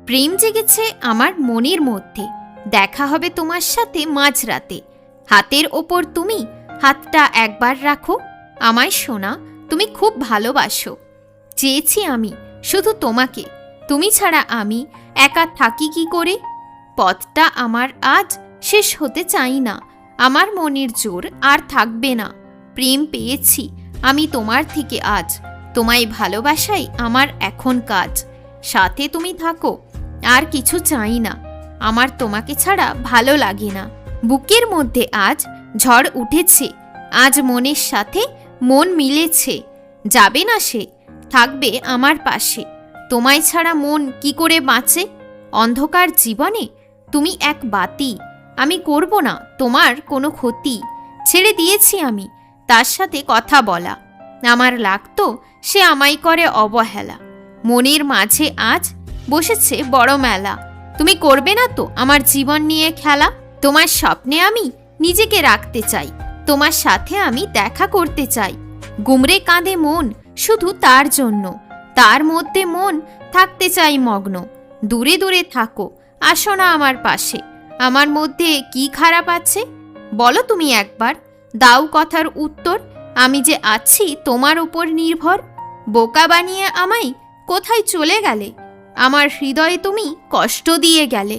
প্রেম জেগেছে আমার মনের মধ্যে। দেখা হবে তোমার সাথে মাঝরাতে। হাতের ওপর তুমি হাতটা একবার রাখো। আমায় শোনা, তুমি খুব ভালোবাসো। চেয়েছি আমি শুধু তোমাকে, তুমি ছাড়া আমি একা থাকি কি করে। পথটা আমার আজ শেষ হতে চাই না। আমার মনের জোর আর থাকবে না। প্রেম পেয়েছি আমি তোমার থেকে আজ। তোমায় ভালোবাসাই আমার এখন কাজ। সাথে তুমি থাকো, আর কিছু চাই না। আমার তোমাকে ছাড়া ভালো লাগে না। বুকের মধ্যে আজ ঝড় উঠেছে। আজ মনের সাথে মন মিলেছে। যাবে না সে, থাকবে আমার পাশে। তোমায় ছাড়া মন কি করে বাঁচে। অন্ধকার জীবনে তুমি এক বাতি। আমি করব না তোমার কোনো ক্ষতি। ছেড়ে দিয়েছি আমি তার সাথে কথা বলা। আমার লাগতো সে আমায় করে অবহেলা। মনের মাঝে আজ বসেছে বড় মেলা। তুমি করবে না তো আমার জীবন নিয়ে খেলা। তোমার স্বপ্নে আমি নিজেকে রাখতে চাই। তোমার সাথে আমি দেখা করতে চাই। গুমরে কাঁদে মন শুধু তার জন্য। তার মধ্যে মন থাকতে চাই মগ্ন। দূরে দূরে থাকো, আসো না আমার পাশে। আমার মধ্যে কি খারাপ আছে বলো তুমি একবার। দাও কথার উত্তর। আমি যে আছি তোমার উপর নির্ভর। বোকা বানিয়ে আমায় কোথায় চলে গেলে। আমার হৃদয়ে তুমি কষ্ট দিয়ে গেলে।